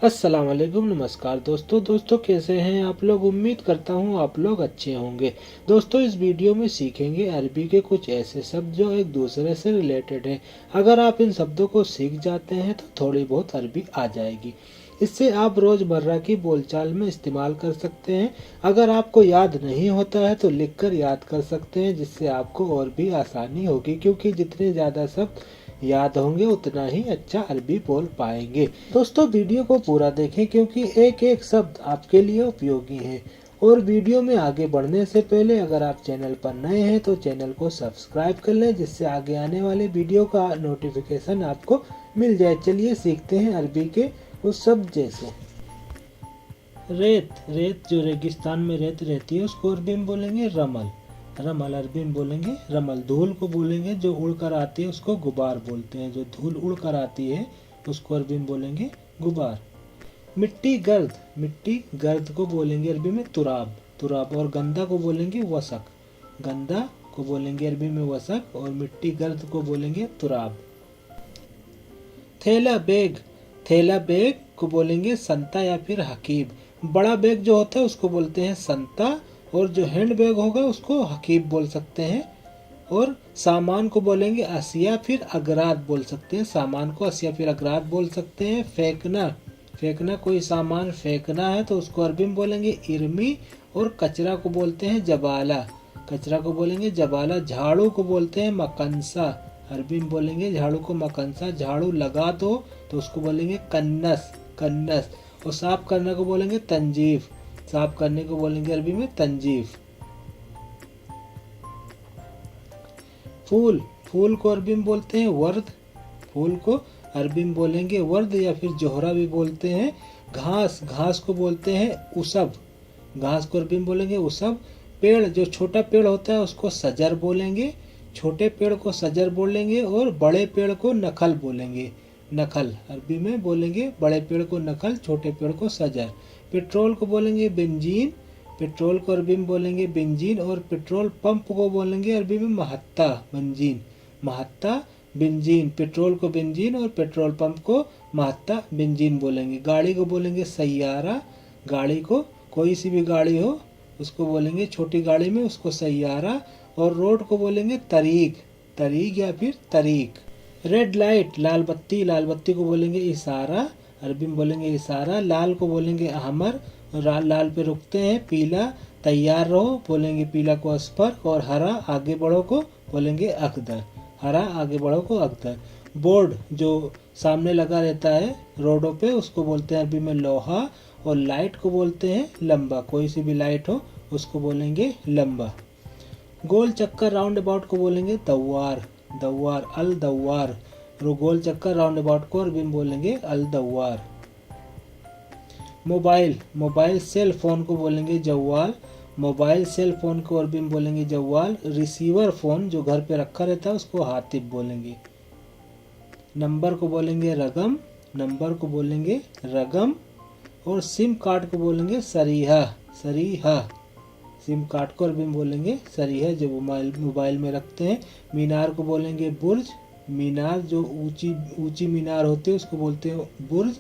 अस्सलाम वालेकुम, नमस्कार दोस्तों कैसे हैं आप लोग। उम्मीद करता हूँ आप लोग अच्छे होंगे। दोस्तों इस वीडियो में सीखेंगे अरबी के कुछ ऐसे शब्द जो एक दूसरे से रिलेटेड हैं। अगर आप इन शब्दों को सीख जाते हैं तो थोड़ी बहुत अरबी आ जाएगी। इससे आप रोज़मर्रा की बोलचाल में इस्तेमाल कर सकते हैं। अगर आपको याद नहीं होता है तो लिखकर याद कर सकते हैं, जिससे आपको और भी आसानी होगी, क्योंकि जितने ज़्यादा शब्द याद होंगे उतना ही अच्छा अरबी बोल पाएंगे। दोस्तों वीडियो को पूरा देखें, क्योंकि एक एक शब्द आपके लिए उपयोगी है। और वीडियो में आगे बढ़ने से पहले अगर आप चैनल पर नए हैं तो चैनल को सब्सक्राइब कर लें, जिससे आगे आने वाले वीडियो का नोटिफिकेशन आपको मिल जाए। चलिए सीखते हैं अरबी के उस शब्द जैसे रेत। रेत जो रेगिस्तान में रेत रहती है उसको अरबी में बोलेंगे रमल। रमल अरबी में बोलेंगे रमल। धूल को बोलेंगे जो उड़कर आती है उसको गुबार बोलते हैं। जो धूल उड़कर आती है उसको अरबी में बोलेंगे गुबार। मिट्टी गर्द। मिट्टी गर्द को बोलेंगे अरबी में तुराब। तुराब। और गंदा को बोलेंगे वसक। गंदा को बोलेंगे अरबी में वसक और मिट्टी गर्द को बोलेंगे तुराब। थैला बैग। थैला बैग को बोलेंगे संता या फिर हकीब। बड़ा बैग जो होता है उसको बोलते हैं संता, और जो हैंड बैग होगा उसको हकीब बोल सकते हैं। और सामान को बोलेंगे असिया फिर अगरात बोल सकते हैं। सामान को असिया फिर अगरात बोल सकते हैं। फेंकना। फेंकना, कोई सामान फेंकना है तो उसको अरबी में बोलेंगे इरमी। और कचरा को बोलते हैं जबाला। कचरा को बोलेंगे जबाला। झाड़ू को बोलते हैं मकनसा। अरबी में बोलेंगे झाड़ू को मकनसा। झाड़ू लगा दो तो उसको बोलेंगे कन्नस। कन्नस। और साफ करने को बोलेंगे तंजीफ। साफ करने को बोलेंगे अरबी में तंजीफ। फूल। फूल को अरबी में बोलते हैं वर्द। फूल को अरबी में बोलेंगे वर्द या फिर जोहरा भी बोलते हैं। घास। घास को बोलते हैं उसब। घास को अरबी में बोलेंगे उसब। पेड़, जो छोटा पेड़ होता है उसको सजर बोलेंगे। छोटे पेड़ को सजर बोलेंगे और बड़े पेड़ को नखल बोलेंगे। नखल अरबी में बोलेंगे बड़े पेड़ को नखल, छोटे पेड़ को सजर। पेट्रोल को बोलेंगे बेंजीन। पेट्रोल को अरबी में बोलेंगे बेंजीन। और पेट्रोल पंप को बोलेंगे अरबी में महत्ता बेंजीन। महत्ता बेंजीन। पेट्रोल को बेंजीन और पेट्रोल पंप को महत्ता बेंजीन बोलेंगे। गाड़ी को बोलेंगे सैयारा। गाड़ी को, कोई सी भी गाड़ी हो उसको बोलेंगे, छोटी गाड़ी में उसको सैयारा। और रोड को बोलेंगे तरीक। तरीक या फिर तरीक। रेड लाइट, लाल बत्ती। लाल बत्ती को बोलेंगे इशारा। अरबी में बोलेंगे इशारा। लाल को बोलेंगे अहमर, लाल पे रुकते हैं। पीला, तैयार रहो बोलेंगे पीला को अस्फर। और हरा, आगे बढ़ो को बोलेंगे अखदर। हरा, आगे बढ़ो को अखदर। बोर्ड जो सामने लगा रहता है रोडों पे उसको बोलते हैं अरबी में लोहा। और लाइट को बोलते हैं लंबा। कोई सी भी लाइट हो उसको बोलेंगे लंबा। गोल चक्कर राउंड अबाउट को बोलेंगे दव्वार। दव्वार, अल दव्वार। गोल चक्कर राउंड अबाउट को अरबी में बोलेंगे अल दव्वार। मोबाइल। मोबाइल सेल फोन को बोलेंगे जवाल। मोबाइल सेल फोन को अरबी में बोलेंगे जवाल। रिसीवर फोन जो घर पे रखा रहता है उसको हातिब बोलेंगे। नंबर को बोलेंगे रगम। नंबर को बोलेंगे रगम। और सिम कार्ड को बोलेंगे सरीहा। सरीहा। सिम कार्ड को अरबी में बोलेंगे सरीहा, जो मोबाइल में रखते हैं। मीनार को बोलेंगे बुर्ज। मीनार जो ऊंची ऊंची मीनार होती है उसको बोलते हैं बुर्ज।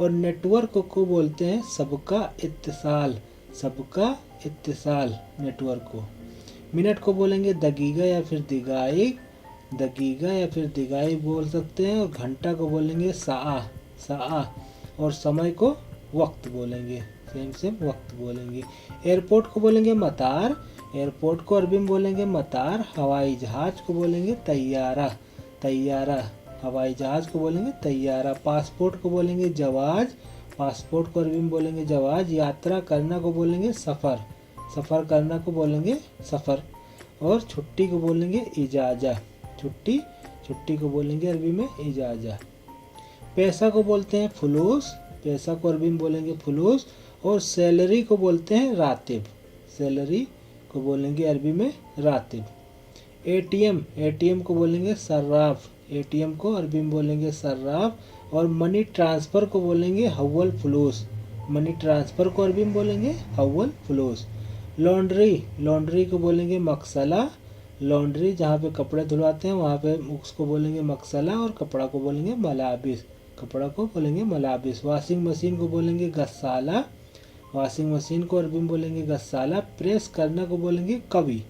और नेटवर्क को बोलते हैं सबका इत्तिसाल। सबका इत्तिसाल नेटवर्क को। मिनट को बोलेंगे दगीगा या फिर दिगाई। दगीगा या फिर दिगाई बोल सकते हैं। और घंटा को बोलेंगे साआ। साआ। और समय को वक्त बोलेंगे। सेम वक्त बोलेंगे। एयरपोर्ट को बोलेंगे मतार। एयरपोर्ट को अरबी में बोलेंगे मतार। हवाई जहाज को बोलेंगे तैयारा। तैयारा। हवाई जहाज को बोलेंगे तैयारा। पासपोर्ट को बोलेंगे जवाज। पासपोर्ट को अरबी में बोलेंगे जवाज। यात्रा करना को बोलेंगे सफ़र। सफ़र करना को बोलेंगे सफ़र। और छुट्टी को बोलेंगे इजाज़ा। छुट्टी। छुट्टी को बोलेंगे अरबी में इजाज़ा। पैसा को बोलते हैं फुलूस। पैसा को अरबी में बोलेंगे फुलूस। और सैलरी को बोलते हैं रातिब। सैलरी को बोलेंगे अरबी में रातिब। एटीएम। एटीएम को बोलेंगे सर्राफ। एटीएम को अरबी में बोलेंगे सर्राफ। और मनी ट्रांसफ़र को बोलेंगे हव्वल फुलूस। मनी ट्रांसफ़र को अरबी में बोलेंगे हव्वल फुलूस। लॉन्ड्री। लॉन्ड्री को बोलेंगे मकसला। लॉन्ड्री जहाँ पे कपड़े धुलवाते हैं वहाँ पे उसको बोलेंगे मकसला। और कपड़ा को बोलेंगे मलाबिस। कपड़ा को बोलेंगे मलाबिस। वॉशिंग मशीन को बोलेंगे गस्साला, वॉशिंग मशीन को अरबी में बोलेंगे गस्साला। प्रेस करना को बोलेंगे कवी,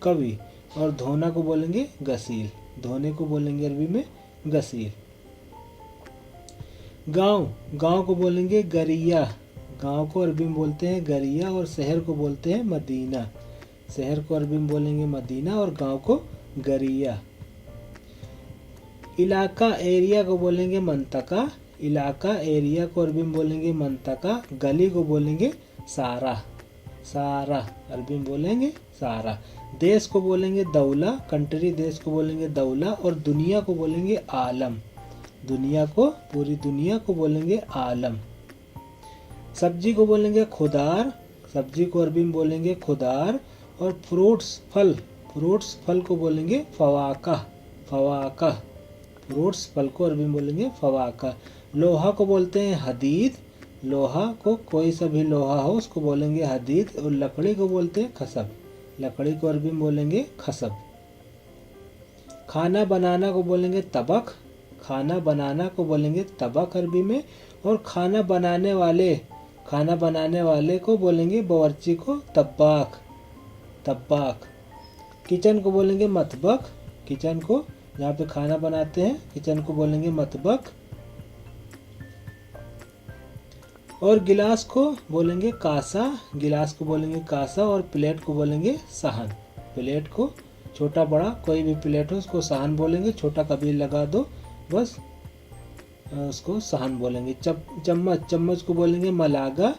कवी। और धोना को बोलेंगे गसील, धोने को बोलेंगे अरबी में गसील। गांव, गांव को बोलेंगे गरिया, गांव को अरबी में बोलते हैं गरिया। और शहर को बोलते हैं मदीना, शहर को अरबी में बोलेंगे मदीना और गांव को गरिया। इलाका एरिया को बोलेंगे मंतका, इलाका एरिया को अरबी में बोलेंगे मंतका। गली को बोलेंगे सारा, सारा अरबी में बोलेंगे सारा। देश को बोलेंगे दौला, कंट्री देश को बोलेंगे दौला। और दुनिया को बोलेंगे आलम, दुनिया को, पूरी दुनिया को बोलेंगे आलम। सब्जी को बोलेंगे खुदार, सब्जी को अरबी में बोलेंगे खुदार। और फ्रूट्स फल, फ्रूट्स फल को बोलेंगे फवाका, फवाका। फ्रूट्स फल को अरबी में बोलेंगे फवाका। लोहा को बोलते हैं हदीद, लोहा को कोई सा भी लोहा हो उसको बोलेंगे हदीद। और लकड़ी को बोलते हैं खसब, लकड़ी को अरबी में बोलेंगे खसब। खाना बनाना को बोलेंगे तबख, खाना बनाना को बोलेंगे तबख अरबी में। और खाना बनाने वाले, खाना बनाने वाले को बोलेंगे बावर्ची को तब्बाक, तब्बाक। किचन को बोलेंगे मतबख, किचन को जहाँ पे खाना बनाते हैं किचन को बोलेंगे मतबख। और गिलास को बोलेंगे कासा, गिलास को बोलेंगे कासा। और प्लेट को बोलेंगे सहन, प्लेट को छोटा बड़ा कोई भी प्लेट हो उसको सहन बोलेंगे। छोटा कभी लगा दो बस उसको सहन बोलेंगे। चम्मच, चम्मच को बोलेंगे मलागा,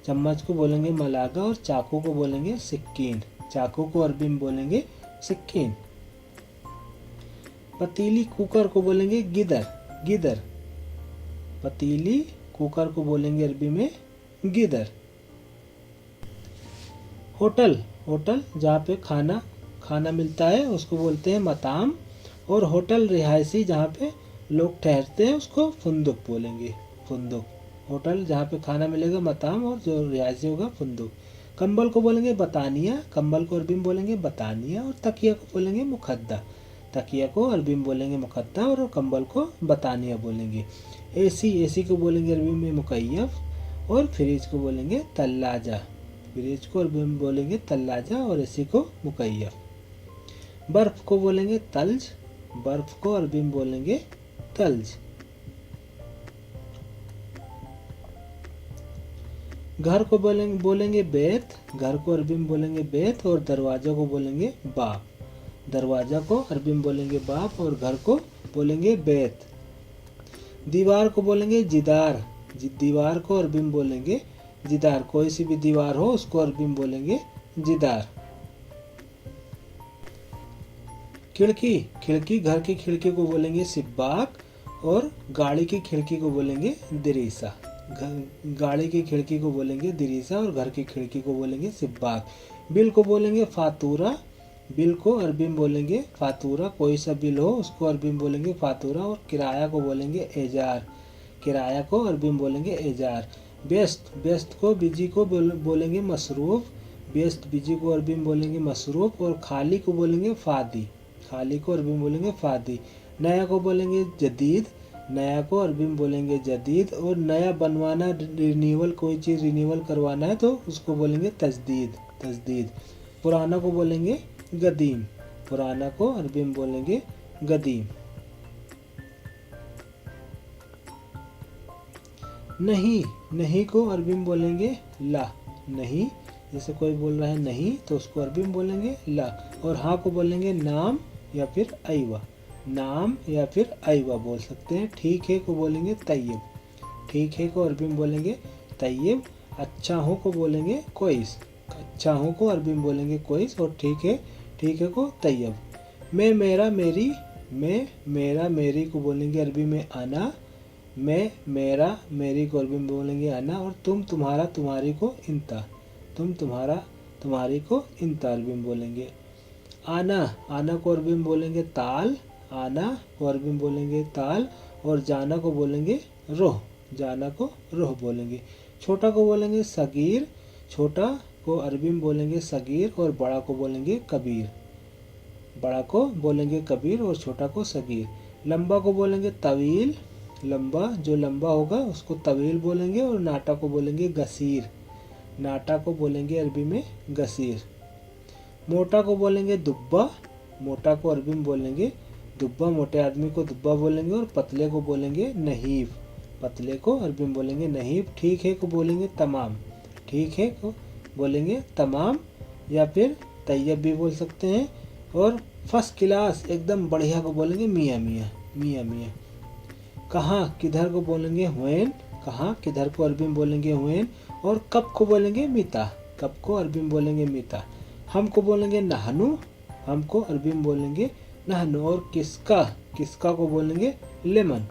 चम्मच को बोलेंगे मलागा। और चाकू को बोलेंगे सिक्कीन, चाकू को अरबी में बोलेंगे सिक्कीन। पतीली कुकर को बोलेंगे गिदर, गिदर। पतीली कुकर को बोलेंगे अरबी में गिदर। होटल, होटल जहाँ पे खाना खाना मिलता है उसको बोलते हैं मताम। और होटल रिहायशी जहाँ पे लोग ठहरते हैं उसको फुंदुक बोलेंगे, फुंदुक। होटल जहाँ पे खाना मिलेगा मताम और जो रिहायशी होगा फुंदुक। कंबल को बोलेंगे बतानिया, कंबल को अरबी में बोलेंगे बतानिया। और तकिया को बोलेंगे मुखद्दा, तकिया को अरबी में बोलेंगे मुखद्दा। और कंबल को बतानिया बोलेंगे। एसी, एसी को बोलेंगे अरबी में मुकैयफ। और फ्रिज को बोलेंगे तल्लाजा, फ्रिज को अरबी में बोलेंगे तल्लाजा। और एसी को मुकैयफ। बर्फ को बोलेंगे तल्ज, बर्फ को अरबी में बोलेंगे तल्ज। घर को बोलेंगे बेत, घर को अरबी में बोलेंगे बेत। और दरवाजा को बोलेंगे बाब, दरवाजा को अरबी में बोलेंगे बाब। और घर को बोलेंगे बेत। दीवार को बोलेंगे जिदार, दीवार को अरबी में बोलेंगे जिदार। कोई सी भी दीवार हो उसको अरबी में बोलेंगे जिदार। खिड़की, खिड़की घर की खिड़की को बोलेंगे सिब्बाक। और गाड़ी की खिड़की को बोलेंगे दरीसा, गाड़ी की खिड़की को बोलेंगे दरीसा। और घर की खिड़की को बोलेंगे सिब्बाक। बिल को बोलेंगे फातूरा, बिल को अरबी में बोलेंगे फातूरा। कोई सा बिल हो उसको अरबी में बोलेंगे फातूरा। और किराया को बोलेंगे एजार, किराया को अरबी में बोलेंगे एजार। बेस्ट, बेस्ट को बिजी को बोलेंगे मसरूफ, बेस्ट बिजी को अरबी में बोलेंगे मसरूफ। और खाली को बोलेंगे फादी, खाली को अरबी में बोलेंगे फादी। नया को बोलेंगे जदीद, नया को अरबी में बोलेंगे जदीद। और नया बनवाना, रिन्यूअल, कोई चीज़ रिन्यूअल करवाना है तो उसको बोलेंगे तजदीद, तजदीद। पुराना को बोलेंगे गदीम, पुराना को अरबी में बोलेंगे गदीम। नहीं, नहीं को अरबी में बोलेंगे ला, नहीं। जैसे कोई बोल रहा है नहीं तो उसको अरबी में बोलेंगे ला। और हाँ को बोलेंगे नाम या फिर अयवा, नाम या फिर अयवा बोल सकते हैं। ठीक है को बोलेंगे तैयब, ठीक है को अरबी में बोलेंगे तैयब। अच्छा हो को बोलेंगे कोइस, अच्छा हो को अरबी में बोलेंगे कोइस। और ठीक है को तैयब। मैं मेरा मेरी, मैं मेरा मेरी को बोलेंगे अरबी में अना, मैं मेरा मेरी को अरबी में बोलेंगे अना। और तुम तुम्हारा तुम्हारी को इंता, तुम तुम्हारा तुम्हारी को इंता अरबी में बोलेंगे। आना, आना को अरबी में बोलेंगे ताल, आना को अरबी में बोलेंगे ताल। और जाना को बोलेंगे रोह, जाना को रोह बोलेंगे। छोटा को बोलेंगे सगीर, छोटा को अरबी में बोलेंगे सगीर। और बड़ा को बोलेंगे कबीर, बड़ा को बोलेंगे कबीर। और छोटा को सगीर। लंबा को बोलेंगे तवील, लंबा, जो लंबा होगा उसको तवील बोलेंगे और नाटा को बोलेंगे गसीर। नाटा को बोलेंगे अरबी में गसीर। मोटा को बोलेंगे दुब्बा। मोटा को अरबी में बोलेंगे दुब्बा, मोटे आदमी को दुब्बा बोलेंगे। और पतले को बोलेंगे नहीब। पतले को अरबी में बोलेंगे नहीब। ठीक है को बोलेंगे तमाम। ठीक है को बोलेंगे तमाम या फिर तैयब भी बोल सकते हैं। और फर्स्ट क्लास एकदम बढ़िया को बोलेंगे मियाँ मियाँ। मियाँ मियाँ। कहाँ किधर को बोलेंगे हुएन। कहाँ किधर को अरबी में बोलेंगे हुएन। और कब को बोलेंगे मीता। कब को अरबी में बोलेंगे मीता। हम को बोलेंगे नहनु। हम को अरबी में बोलेंगे नहनु। और किसका, किसका को बोलेंगे लेमन।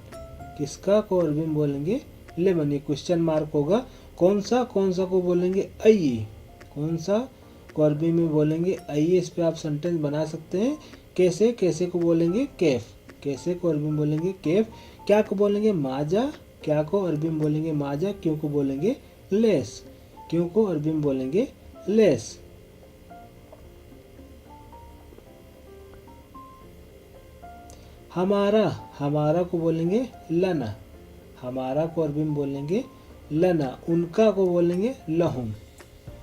किसका को अरबी में बोलेंगे लेमन। ये क्वेश्चन मार्क होगा। कौन सा को बोलेंगे अई। कौन सा को अरबी में बोलेंगे अई। इस पे आप सेंटेंस बना सकते हैं। कैसे, कैसे को बोलेंगे कैफ। कैसे को अरबी में बोलेंगे कैफ। क्या को बोलेंगे माजा। क्या को अरबी में बोलेंगे माजा। क्यों को बोलेंगे लेस। क्यों को अरबी में बोलेंगे लेस। हमारा, हमारा को बोलेंगे लना। हमारा को अरबी में बोलेंगे लना। उनका को बोलेंगे लहुम।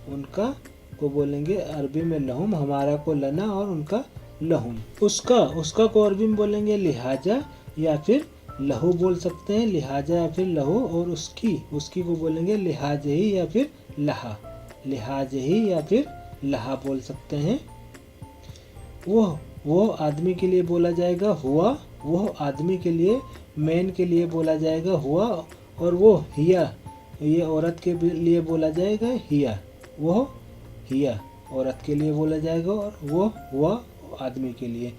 उनका को बोलेंगे अरबी में लहुम। हमारा को लना और उनका लहुम। उसका, उसका को अरबी में बोलेंगे लिहाजा या फिर लहू बोल सकते हैं। लिहाजा या फिर लहू। और उसकी, उसकी को बोलेंगे लिहाज ही या फिर लहा। लिहाज ही या फिर लहा बोल सकते हैं। वो आदमी के लिए बोला जाएगा हुआ। वो आदमी के लिए, मैन के लिए बोला जाएगा हुआ। और वो हिया, ये औरत के लिए बोला जाएगा हिया। वो हिया औरत के लिए बोला जाएगा और वो हुआ आदमी के लिए।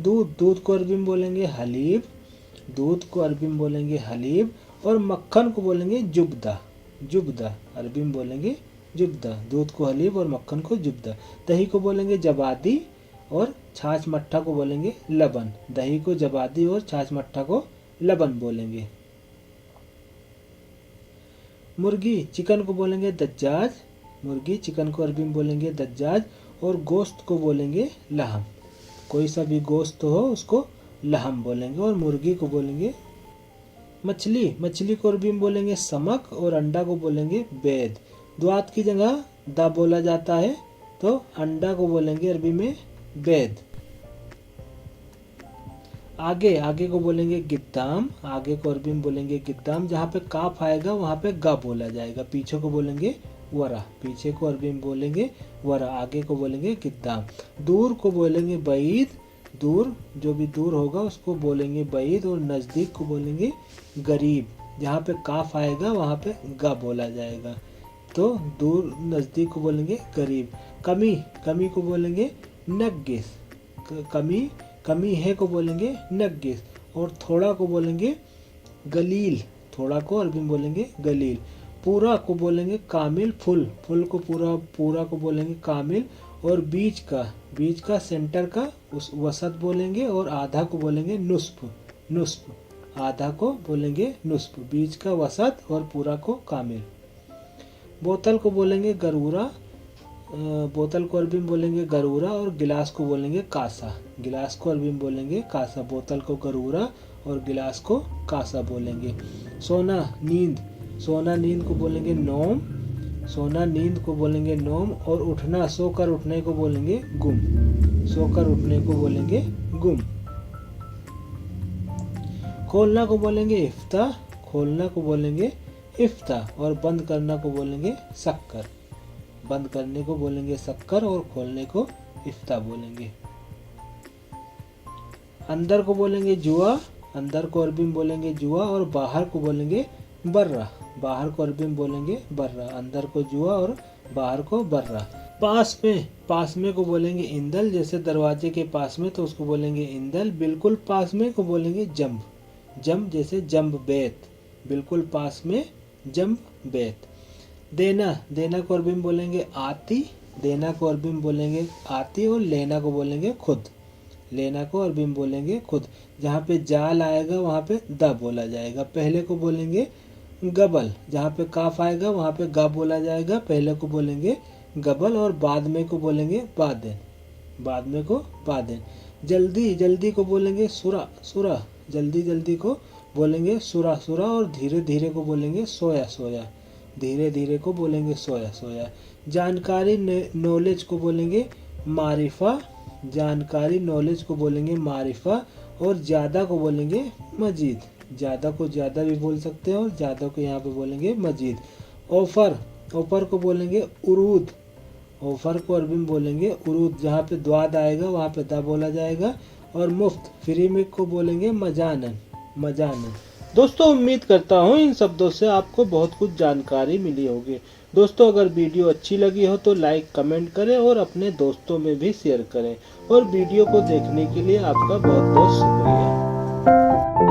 दूध, दूध को अरबी में बोलेंगे हलीब। दूध को अरबी में बोलेंगे हलीब। और मक्खन को बोलेंगे जुब्दा। जुब्दा अरबी में बोलेंगे जुब्दा। दूध को हलीब और मक्खन को जुब्दा। दही को बोलेंगे जबादी और छाछ मट्ठा को बोलेंगे लबन। दही को जबादी और छाछ मट्ठा को लबन बोलेंगे। मुर्गी, चिकन को बोलेंगे दज्जाज। मुर्गी, चिकन को अरबी में बोलेंगे दज्जाज। और गोश्त को बोलेंगे लहम। कोई सा भी गोश्त हो उसको लहम बोलेंगे। और मुर्गी को बोलेंगे मछली। मछली को अरबी में बोलेंगे समक। और अंडा को बोलेंगे बैद। द्वात की जगह दा बोला जाता है तो अंडा को बोलेंगे अरबी में बैद। आगे, आगे को बोलेंगे गिद्दाम। आगे को अरबी में बोलेंगे गिद्दाम। जहाँ पे काफ आएगा वहाँ पे गा बोला जाएगा। पीछे को बोलेंगे वरा। पीछे को अरबी में बोलेंगे वरा। आगे को बोलेंगे गिद्दाम। दूर को बोलेंगे बईद। दूर, जो भी दूर होगा उसको बोलेंगे बईद। और नज़दीक को बोलेंगे गरीब। जहाँ पे काफ आएगा वहाँ पे गा बोला जाएगा। तो दूर, नज़दीक को बोलेंगे गरीब। कमी, कमी को बोलेंगे नग्गिस। कमी, कमी है को बोलेंगे नग्गिस। और थोड़ा को बोलेंगे गलील। थोड़ा को अरबी में बोलेंगे गलील। पूरा को बोलेंगे कामिल। फुल, फुल को पूरा, पूरा को बोलेंगे कामिल। और बीच का सेंटर का उस वसत बोलेंगे। और आधा को बोलेंगे नुस्फ। नुस्फ, आधा को बोलेंगे नुस्फ। बीच का वसत और पूरा को कामिल। बोतल को बोलेंगे गरूरा। बोतल को अरबी में बोलेंगे गरूरा। और गिलास को बोलेंगे कासा। गिलास को अरबी में बोलेंगे कासा। बोतल को गरूरा और गिलास को कासा बोलेंगे। सोना, नींद। सोना, नींद को बोलेंगे नोम। सोना, नींद को बोलेंगे नोम। और उठना, सोकर उठने को बोलेंगे गुम। सोकर उठने को बोलेंगे गुम। खोलना को बोलेंगे इफ्ता। खोलना को बोलेंगे इफ्ता। और बंद करना को बोलेंगे शक्कर। बंद करने को बोलेंगे शक्कर और खोलने को इफ्ता बोलेंगे। अंदर को बोलेंगे जुआ। अंदर को अरबी में बोलेंगे जुआ। और बाहर को बोलेंगे बर्रा। बाहर को अरबी में बोलेंगे बर्रा। अंदर को जुआ और बाहर को बर्रा। पास में को बोलेंगे इंदल। जैसे दरवाजे के पास में तो उसको बोलेंगे इंदल। बिल्कुल पास में को बोलेंगे जंब। जंब, जैसे जंब बैत। बिल्कुल पास में जंब बैत। देना, देना को अरबी में बोलेंगे आती। देना को अरबी में बोलेंगे आती। और लेना को बोलेंगे खुद। लेना को अरबी में बोलेंगे खुद। जहाँ पे जाल आएगा वहाँ पे द बोला जाएगा। पहले को बोलेंगे गबल। जहाँ पे काफ आएगा वहाँ पे गा बोला जाएगा। पहले को बोलेंगे गबल। और बाद में को बोलेंगे बादेन। बाद में को बादेन। जल्दी, जल्दी को बोलेंगे सुरा। सुरा, जल्दी जल्दी को बोलेंगे सुरा सुरा, और धीरे धीरे को बोलेंगे सोया सोया। धीरे धीरे को बोलेंगे सोया सोया। जानकारी नॉलेज को बोलेंगे मारिफा। जानकारी नॉलेज को बोलेंगे मारिफा। और ज़्यादा को बोलेंगे मजीद। ज़्यादा को ज़्यादा भी बोल सकते हैं और ज़्यादा को यहाँ पे बोलेंगे मजीद। ऑफर, ऑफर को बोलेंगे उरूद। ऑफर को अरबी में बोलेंगे उरूद। जहाँ पे द्वाद आएगा वहाँ पे दा बोला जाएगा। और मुफ्त, फ्री में को बोलेंगे मजानन। मजानन। दोस्तों उम्मीद करता हूँ इन शब्दों से आपको बहुत कुछ जानकारी मिली होगी। दोस्तों अगर वीडियो अच्छी लगी हो तो लाइक कमेंट करें और अपने दोस्तों में भी शेयर करें। और वीडियो को देखने के लिए आपका बहुत बहुत शुक्रिया।